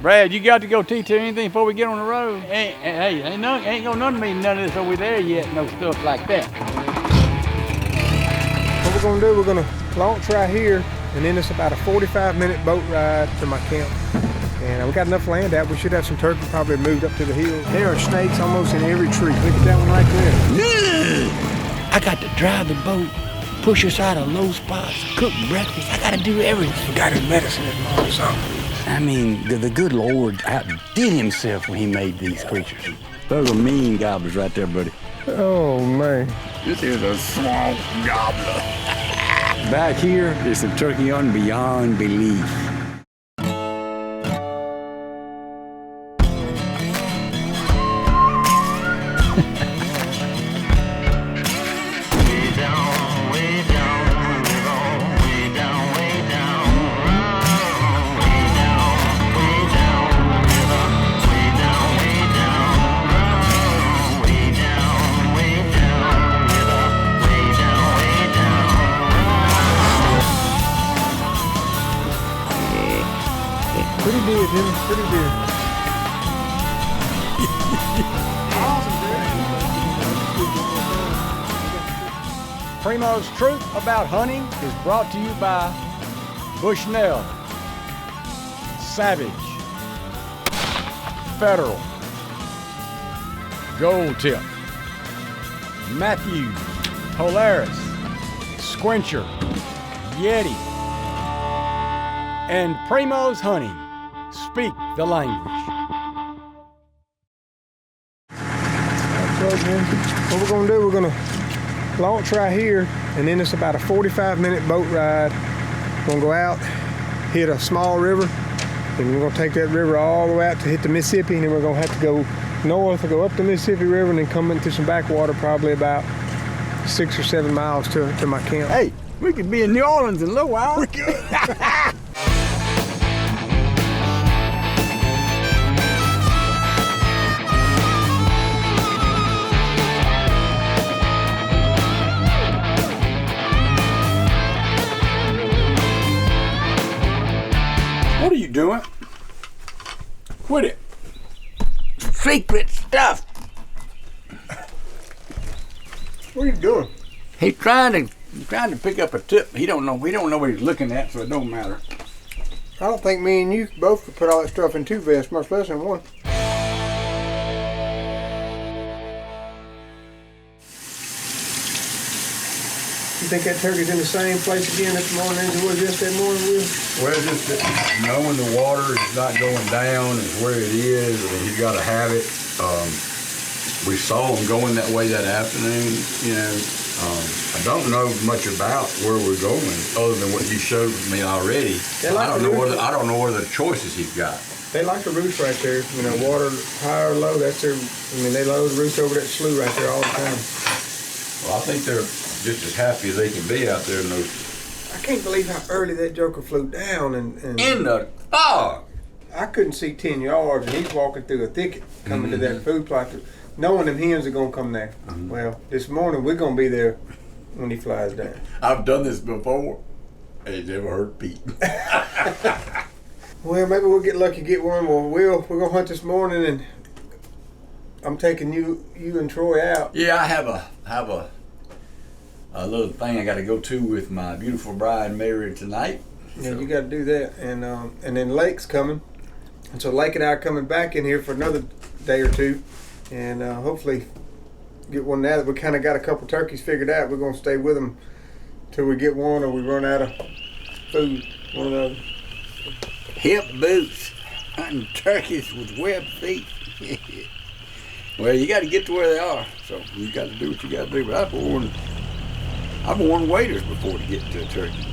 Brad, you got to go teach her anything before we get on the road? Hey, ain't gonna none of me none of this over there yet, no stuff like that. What we're gonna do, we're gonna launch right here, and then it's about a 45-minute boat ride to my camp. And we got enough land out. We should have some turkey probably moved up to the hills. There are snakes almost in every tree. Look at that one right there. I got to drive the boat, push us out of low spots, cook breakfast. I gotta do everything. We got his medicine in morning, son. I mean, the good Lord outdid himself when he made these creatures. Those are mean gobblers right there, buddy. Oh, man. This is a swamp gobbler. Back here, there's a turkey on beyond belief. Pretty deer, Jimmy. Pretty deer. Primos Truth About Hunting is brought to you by Bushnell, Savage, Federal, Gold Tip, Matthews, Polaris, Squincher, Yeti, and Primos Hunting. Speak the language. What we're gonna do, we're gonna launch right here, and then it's about a 45-minute boat ride. We're gonna go out, hit a small river, and we're gonna take that river all the way out to hit the Mississippi, and then we're gonna have to go north and go up the Mississippi River and then come into some backwater, probably about 6 or 7 miles to my camp. Hey, we could be in New Orleans in a little while. We could. What are you doing? Quit it. Secret stuff. What are you doing? He's trying to pick up a tip. He don't know what he's looking at, so it don't matter. I don't think me and you both could put all that stuff in two vests, much less in one. You think that turkey's in the same place again this morning as it was yesterday morning, Will? Well, just knowing the water is not going down is where it is, and he's got to have it. We saw him going that way that afternoon, you know. I don't know much about where we're going other than what you showed me already. Like I don't know where the choices he's got. They like the roost right there. You know, water high or low, that's their, I mean, they load the roost over that slough right there all the time. Well, I think they're just as happy as they can be out there in those. I can't believe how early that joker flew down and In the fog! I couldn't see 10 yards, and he's walking through a thicket coming to that food plot, knowing them hens are going to come there. Well, this morning we're going to be there when he flies down. I've done this before, and it never hurt Pete. Well, maybe we'll get lucky, get one. Well, we're going to hunt this morning, and I'm taking you and Troy out. Yeah, I have a little thing I got to go to with my beautiful bride married tonight. Yeah, you got to do that, and then Lake's coming, and so Lake and I are coming back in here for another day or two, and hopefully get one. Now that we kind of got a couple turkeys figured out, we're gonna stay with them till we get one or we run out of food. One or the other. Hip boots, hunting turkeys with webbed feet. Well, you got to get to where they are, so you got to do what you got to do. But I've worn waders before to get to a turkey.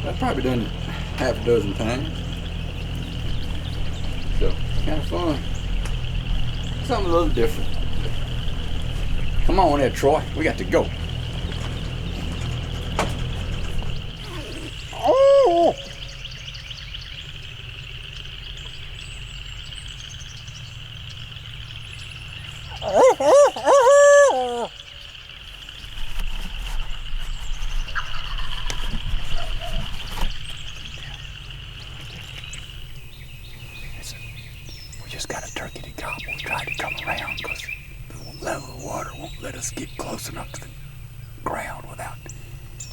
I've probably done it half a dozen times. So, kind of fun. Something a little different. Come on there, Troy. We got to go. Oh! tried to come around because the level of the water won't let us get close enough to the ground without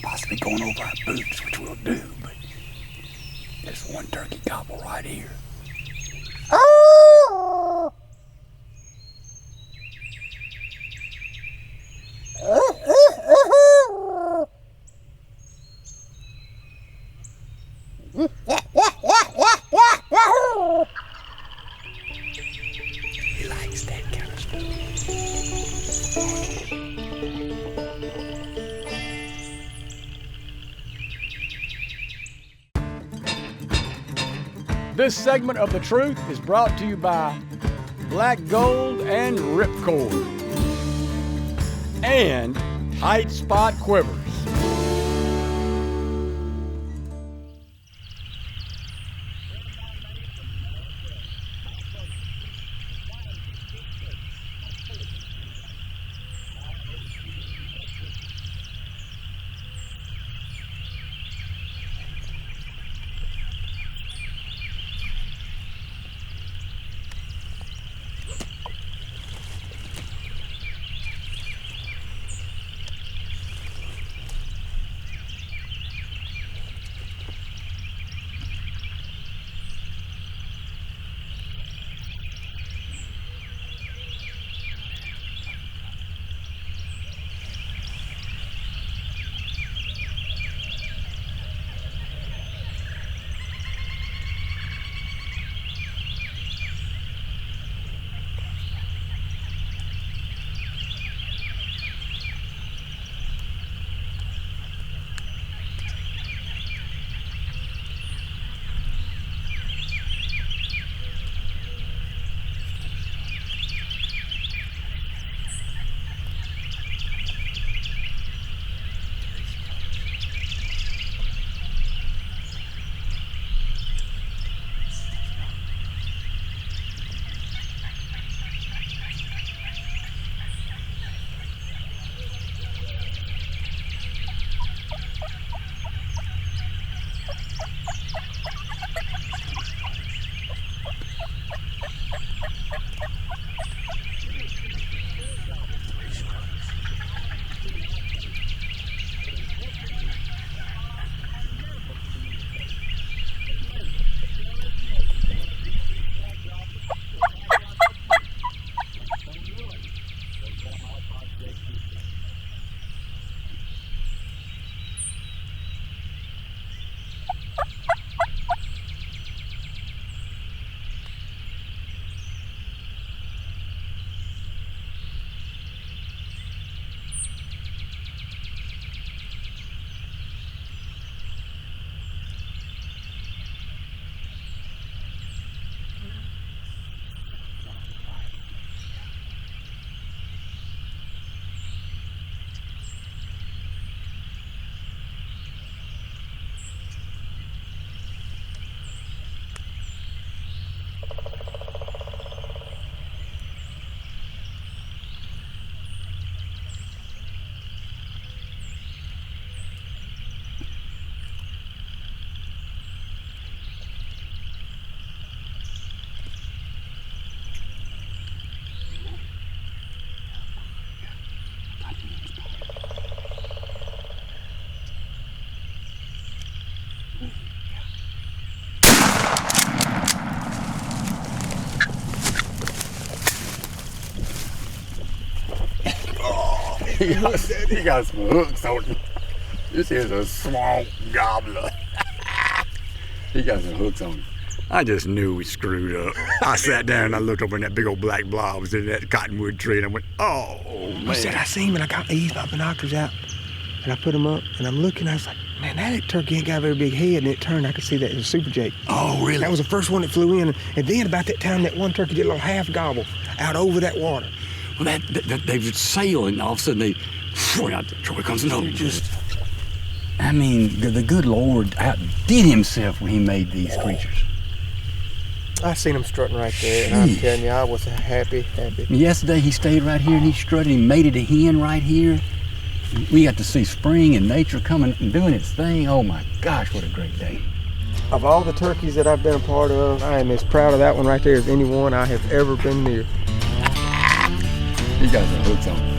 possibly going over our boots, which we'll do, but there's one turkey gobble right here. He likes that kind of stuff. This segment of The Truth is brought to you by Black Gold and Ripcord and Tight Spot Quivers. He got some hooks on him. This is a swamp gobbler. He got some hooks on him. I just knew we screwed up. I sat down and I looked over in that big old black blob was in that cottonwood tree and I went, oh, man. I said, I seen him and I eased my binoculars out and I put them up and I'm looking, I was like, man, that turkey ain't got a very big head, and it turned, I could see that it was a super jake. Oh, really? That was the first one that flew in, and then about that time, that one turkey did a little half gobble out over that water. Well, they were sailing, all of a sudden they, out the Troy comes another. I mean, the good Lord outdid himself when he made these creatures. I seen him strutting right there, and I'm telling you, I was happy. Yesterday he stayed right here and he strutted, he mated a hen right here. We got to see spring and nature coming and doing its thing. Oh my gosh, what a great day. Of all the turkeys that I've been a part of, I am as proud of that one right there as any one I have ever been near. He got some hooks on him.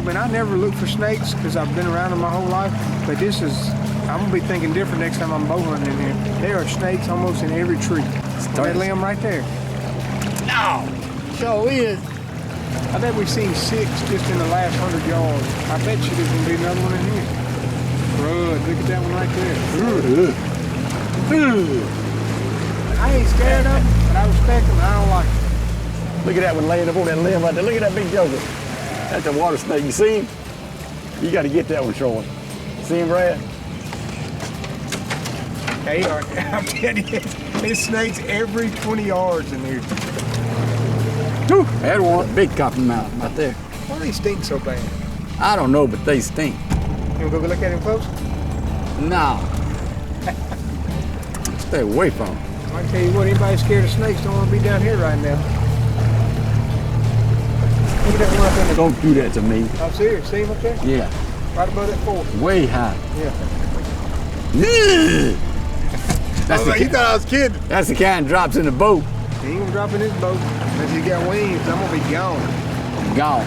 Man, I never look for snakes because I've been around them my whole life. But this is, I'm gonna be thinking different next time I'm bow hunting in here. There are snakes almost in every tree. That limb right there. No! So is. I bet we've seen 6 just in the last 100 yards. I bet you there's gonna be another one in here. Bro, look at that one right there. I ain't scared of them, but I respect them and I don't like them. Look at that one laying up on that limb right there. Look at that big joker. That's a water snake. You see him? You got to get that one, Troy. See him, Brad? Hey, I'm telling you, there's snakes every 20 yards in here. Whew, had one. Big copper mountain right there. Why do they stink so bad? I don't know, but they stink. You wanna go look at him close? No. Stay away from them. I tell you what, anybody scared of snakes don't want to be down here right now. Look at that one up in there. Don't do that to me. I'm serious. See him up there? Yeah. Right above that fork. Way high. Yeah. That's the you thought I was kidding. That's the kind that drops in the boat. He ain't gonna drop in his boat unless he got wings. I'm gonna be gone. Gone.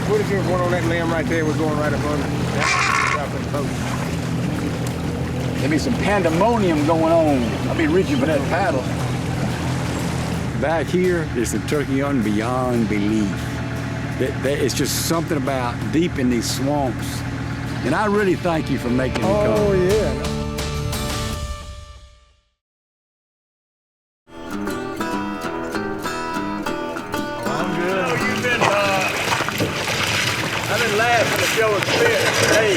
What if there's one on that limb right there? We're going right up under. Drop in the boat. There be some pandemonium going on. I'll be reaching for that paddle. Back here, there's some turkey hunting beyond belief. It's just something about deep in these swamps. And I really thank you for making me come. Oh, yeah. I'm good. I've been laughing at Joe and Spit. Hey.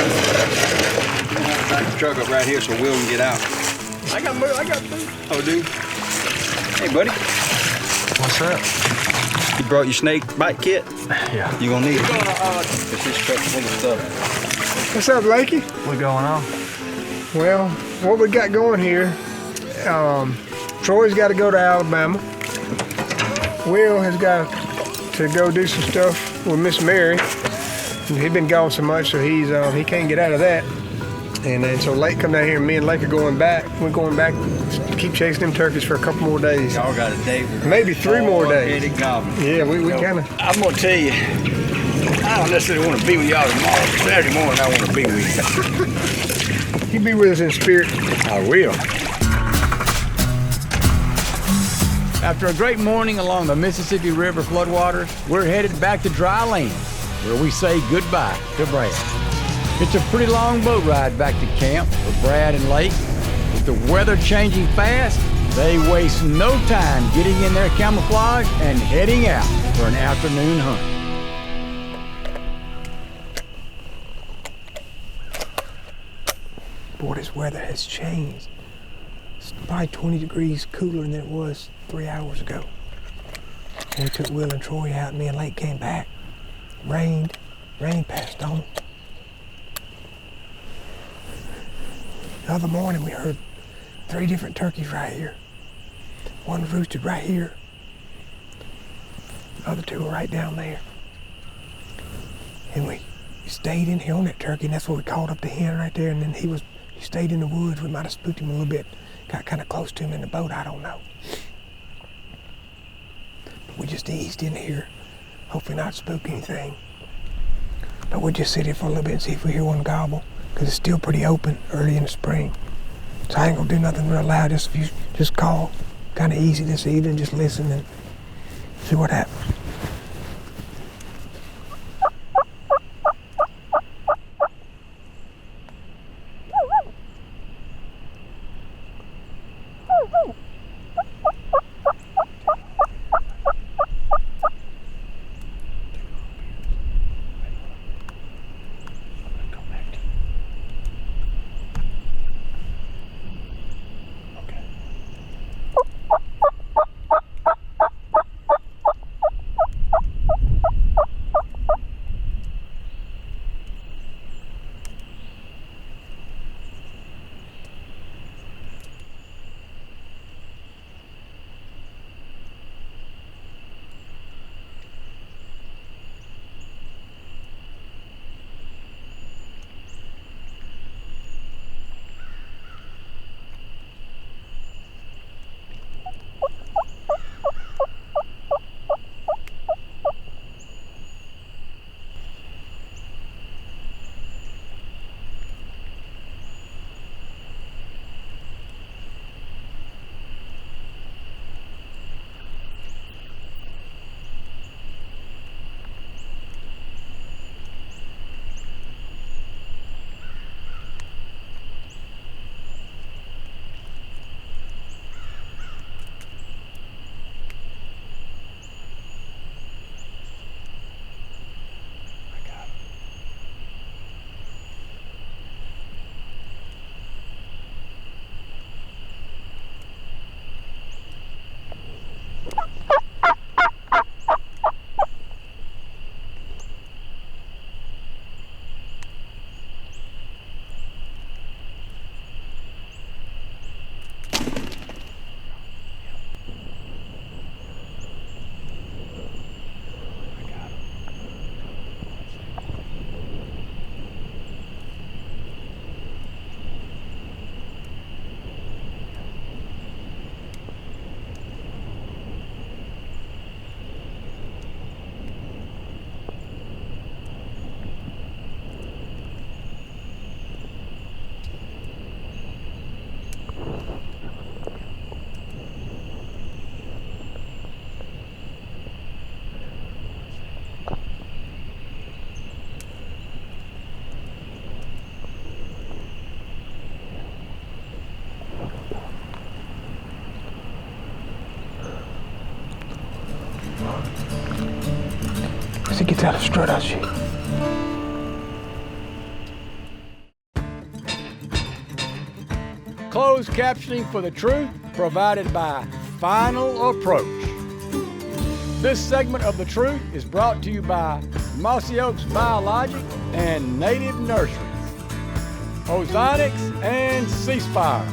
Back the truck up right here so Will can get out. I got food. Oh, dude. Hey, buddy. What's up? You brought your snake bite kit? Yeah. You gonna need it. It's this truck full of stuff. What's up, Lakey? What's going on? Well, what we got going here, Troy's got to go to Alabama. Will has got to go do some stuff with Miss Mary. He's been gone so much, so he can't get out of that. And then so Lake come down here, and me and Lake are going back. We're going back to keep chasing them turkeys for a couple more days. Y'all got a date with Maybe 3 more days. Goblin. Yeah, we kind of. I'm gonna tell you, I don't necessarily want to be with y'all tomorrow. Saturday morning, I want to be with you. You be with us in spirit. I will. After a great morning along the Mississippi River floodwaters, we're headed back to dry land, where we say goodbye to Brad. It's a pretty long boat ride back to camp for Brad and Lake. With the weather changing fast, they waste no time getting in their camouflage and heading out for an afternoon hunt. Boy, this weather has changed. It's probably 20 degrees cooler than it was 3 hours ago. When we took Will and Troy out, me and Lake came back. Rain passed on. The other morning we heard 3 different turkeys right here. One roosted right here. The other 2 were right down there. And we stayed in here on that turkey, and that's where we called up the hen right there, and then he stayed in the woods. We might have spooked him a little bit. Got kind of close to him in the boat, I don't know. But we just eased in here, hopefully not spook anything. But we'll just sit here for a little bit and see if we hear one gobble, because it's still pretty open early in the spring. So I ain't gonna do nothing real loud, just if you just call. Kind of easy this evening, just listen and see what happens. gets out of strut, I'll shoot. Closed captioning for the truth provided by Final Approach. This segment of The Truth is brought to you by Mossy Oaks Biologic and Native Nurseries, Ozonics and Ceasefire.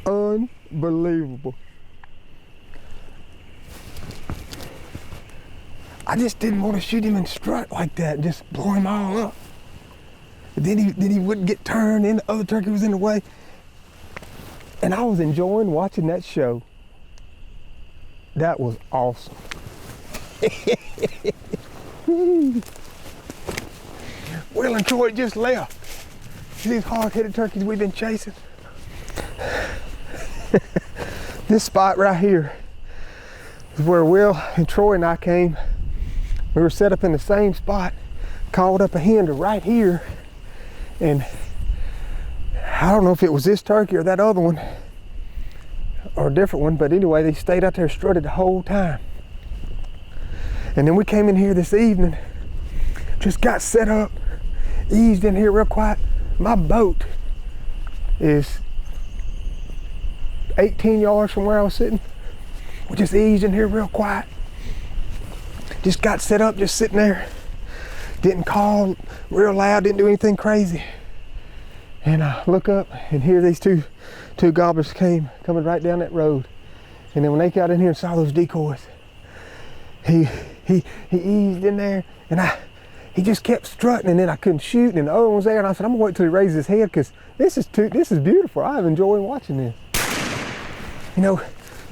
Unbelievable. I just didn't want to shoot him in strut like that, just blow him all up. But then he wouldn't get turned, and the other turkey was in the way. And I was enjoying watching that show. That was awesome. Will and Troy just left. These hard-headed turkeys we've been chasing. This spot right here is where Will and Troy and I came. We were set up in the same spot, called up a hen to right here, and I don't know if it was this turkey or that other one or a different one, but anyway, they stayed out there strutted the whole time. And then we came in here this evening, just got set up, eased in here real quiet. My boat is 18 yards from where I was sitting. We just eased in here real quiet. Just got set up, just sitting there. Didn't call real loud, didn't do anything crazy. And I look up and here these two gobblers coming right down that road. And then when they got in here and saw those decoys, he eased in there and he just kept strutting, and then I couldn't shoot, and the other one was there, and I said, I'm gonna wait till he raises his head, because this is beautiful. I've enjoyed watching this. You know,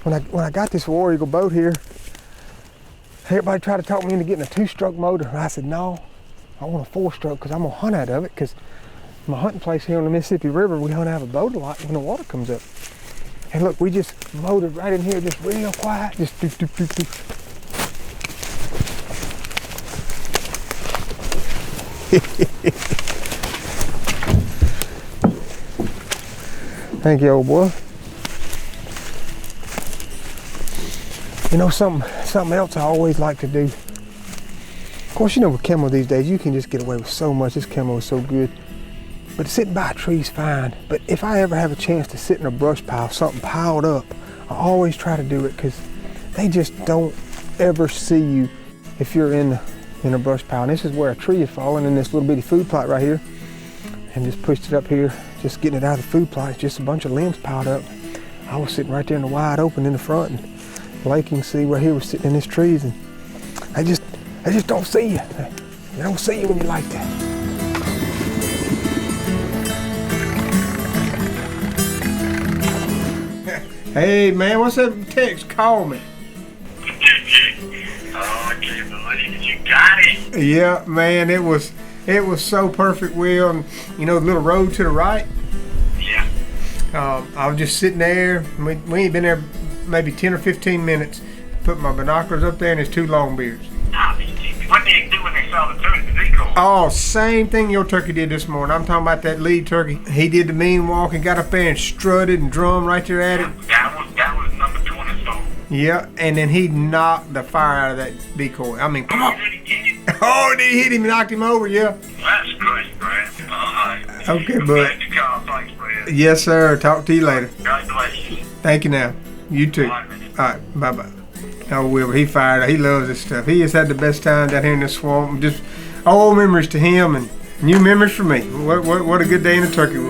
when I got this War Eagle boat here, everybody tried to talk me into getting a 2-stroke motor. And I said, no, I want a 4-stroke, because I'm gonna hunt out of it, because my hunting place here on the Mississippi River, we hunt out of a boat a lot when the water comes up. And look, we just motored right in here, just real quiet, just doop, doop, doop, doop. Thank you, old boy. You know, something else I always like to do. Of course, you know, with camo these days, you can just get away with so much. This camo is so good. But sitting by a tree's fine. But if I ever have a chance to sit in a brush pile, something piled up, I always try to do it, because they just don't ever see you if you're in a brush pile. And this is where a tree is falling in this little bitty food plot right here. And just pushed it up here, just getting it out of the food plot. It's just a bunch of limbs piled up. I was sitting right there in the wide open in the front, and Blake, you can see where he was sitting in his trees, and they just don't see you. They don't see you when you like that. Hey man, what's that text? Call me. Oh, I can't believe it. You got it. Yeah, man, it was so perfect, Will. And you know the little road to the right? Yeah. I was just sitting there. We ain't been there maybe 10 or 15 minutes. Put my binoculars up there, and there's 2 longbeards. What did they do when they saw the decoy? Oh, same thing your turkey did this morning. I'm talking about that lead turkey. He did the mean walk and got up there and strutted and drummed right there at it. That was number 24. Yeah, and then he knocked the fire out of that decoy. I mean, come on. Did he get it? Oh, did he hit him and knocked him over, yeah. That's great, Brad. All right. Okay, bud. Glad you called. Thanks, Brad. Yes, sir. Talk to you later. God bless you. Thank you now. You too. All right, bye-bye. Oh, Wilbur, he fired. He loves this stuff. He has had the best time down here in the swamp. Just old memories to him and new memories for me. What a good day in the turkey woods.